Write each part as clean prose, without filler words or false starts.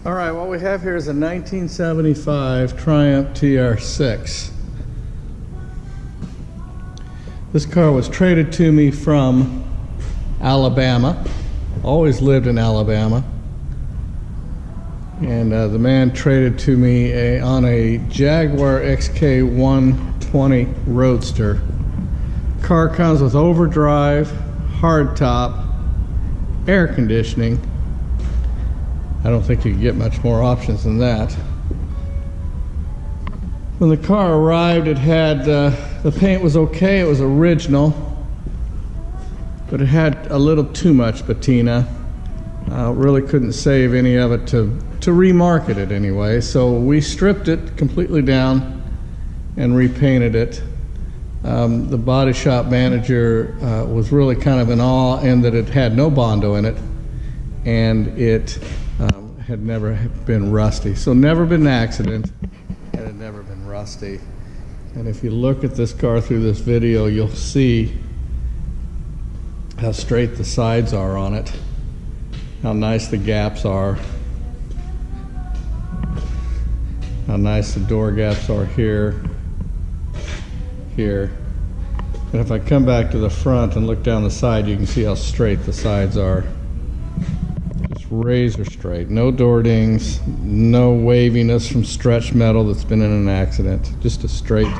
All right, what we have here is a 1975 Triumph TR6. This car was traded to me from Alabama. Always lived in Alabama. And the man traded to me on a Jaguar XK120 Roadster. Car comes with overdrive, hardtop, air conditioning. I don't think you can get much more options than that. When the car arrived, it had, the paint was okay, it was original, but it had a little too much patina. Really couldn't save any of it to remarket it anyway, so we stripped it completely down and repainted it. The body shop manager was really kind of in awe in that it had no Bondo in it, and it had never been rusty. So never been an accident, and had never been rusty. And if you look at this car through this video, you'll see how straight the sides are on it, how nice the gaps are, how nice the door gaps are here, here. And if I come back to the front and look down the side, you can see how straight the sides are. Just razor straight, no door dings, no waviness from stretched metal that's been in an accident. Just a straight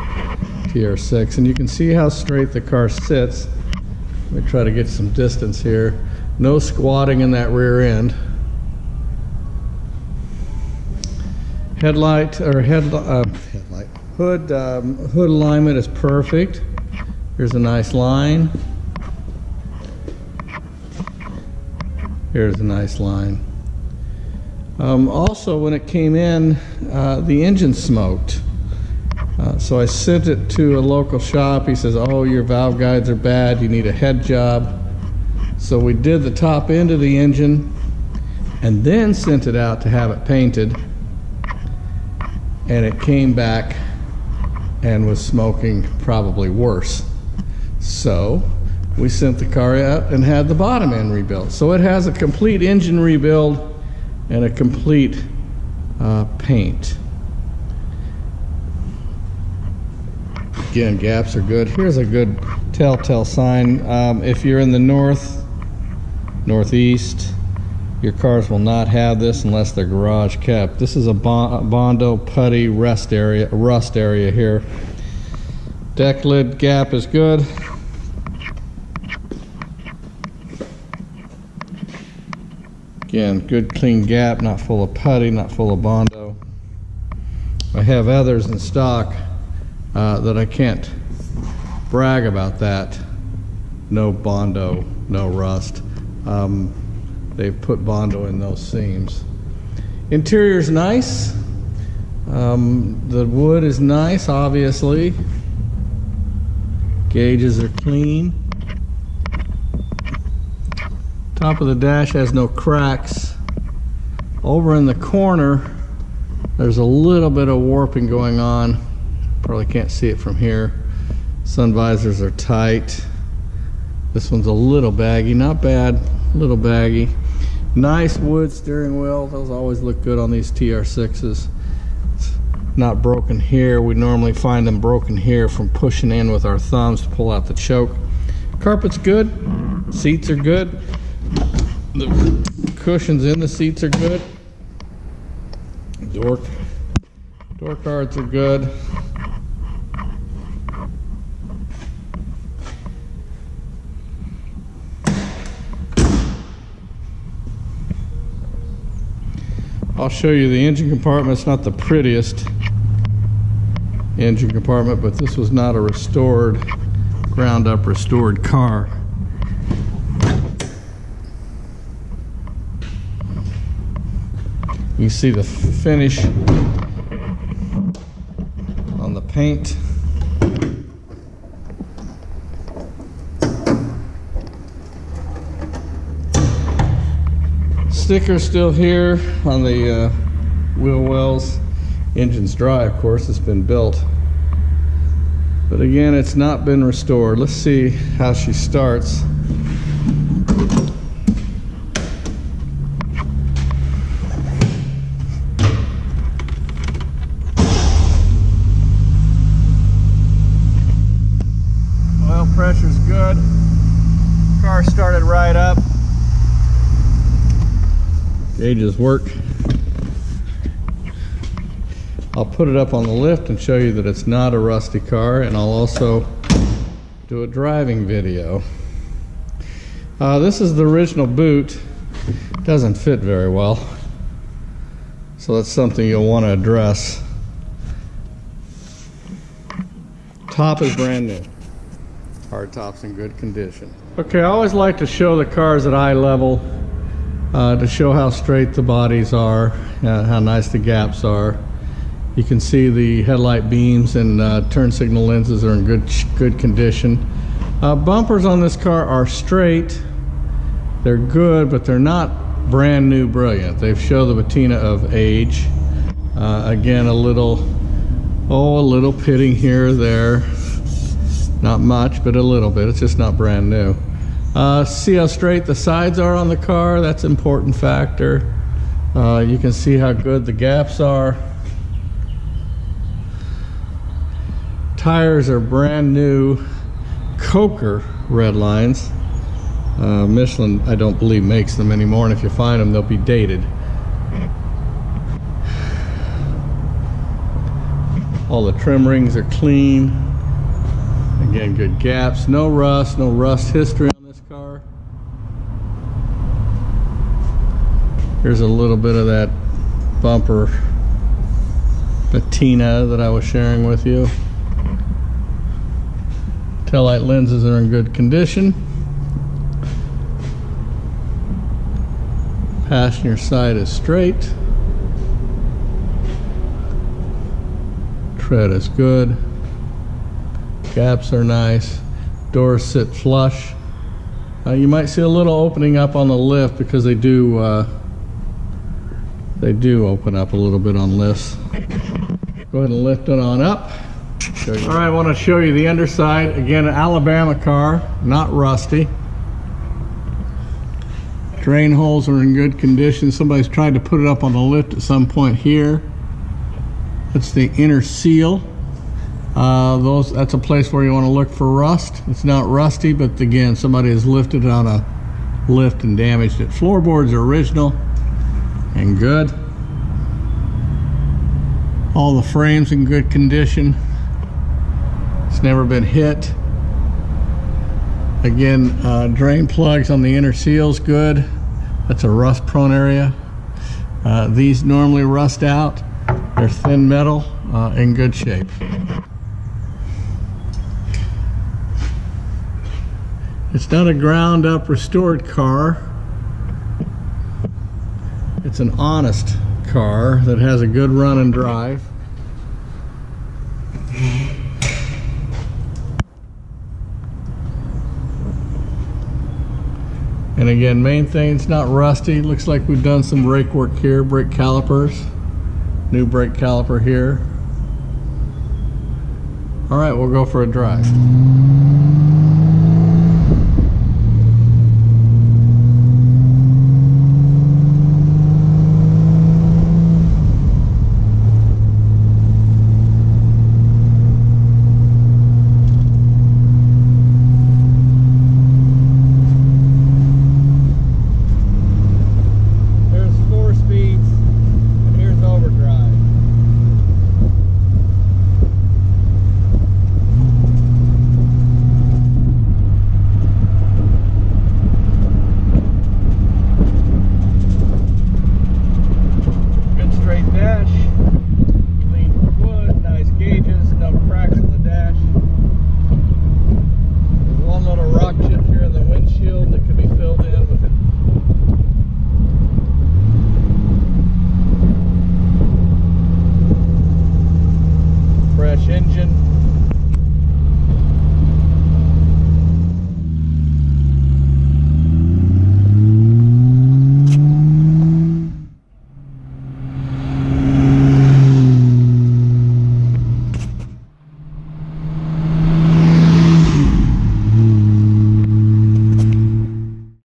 TR6. And you can see how straight the car sits. Let me try to get some distance here. No squatting in that rear end. Hood alignment is perfect. Here's a nice line. Here's a nice line. Also, when it came in, the engine smoked. So I sent it to a local shop. He says, oh, your valve guides are bad, you need a head job. So we did the top end of the engine and then sent it out to have it painted. And it came back and was smoking probably worse. So we sent the car out and had the bottom end rebuilt. So it has a complete engine rebuild and a complete paint. Again, gaps are good. Here's a good telltale sign. If you're in the northeast, your cars will not have this unless they're garage kept. This is a Bondo putty rust area here. Deck lid gap is good. Again, good clean gap, not full of putty, not full of Bondo. I have others in stock that I can't brag about that. No Bondo, no rust. They've put Bondo in those seams. Interior's nice. The wood is nice, obviously. Gauges are clean. Top of the dash has no cracks. Over in the corner, there's a little bit of warping going on. Probably can't see it from here. Sun visors are tight. This one's a little baggy, not bad, a little baggy. Nice wood steering wheel. Those always look good on these TR6s. It's not broken here. We normally find them broken here from pushing in with our thumbs to pull out the choke. Carpet's good. Seats are good. The cushions in the seats are good. Door cards are good. I'll show you the engine compartment. It's not the prettiest engine compartment, but this was not a restored, ground up restored car. You can see the finish on the paint. Sticker's still here on the wheel wells. Engine's dry, of course, it's been built. But again, it's not been restored. Let's see how she starts. Gauges work. I'll put it up on the lift and show you that it's not a rusty car, and I'll also do a driving video. This is the original boot. It doesn't fit very well, so that's something you'll want to address. Top is brand new. Hard top's in good condition. Okay, I always like to show the cars at eye level to show how straight the bodies are, how nice the gaps are. You can see the headlight beams and turn signal lenses are in good condition. Bumpers on this car are straight. They're good, but they're not brand new brilliant. They show the patina of age. Again, a little pitting here or there. Not much, but a little bit. It's just not brand new. See how straight the sides are on the car? That's an important factor. You can see how good the gaps are. Tires are brand new Coker Redlines. Michelin, I don't believe, makes them anymore, and if you find them, they'll be dated. All the trim rings are clean. Again, good gaps, no rust history on this car. Here's a little bit of that bumper patina that I was sharing with you. Taillight lenses are in good condition. Passenger side is straight. Tread is good. Gaps are nice. Doors sit flush. You might see a little opening up on the lift because they do open up a little bit on lifts. Go ahead and lift it on up. All right, I want to show you the underside. Again, an Alabama car, not rusty. Drain holes are in good condition. Somebody's tried to put it up on the lift at some point here. That's the inner seal. That's a place where you want to look for rust. It's not rusty, but again, somebody has lifted it on a lift and damaged it. Floorboards are original and good. All the frames in good condition. It's never been hit. Again, drain plugs on the inner seals, good. That's a rust prone area. These normally rust out. They're thin metal, in good shape. It's not a ground up restored car. It's an honest car that has a good run and drive. And again, main thing, it's not rusty. Looks like we've done some brake work here, brake calipers. New brake caliper here. All right, we'll go for a drive.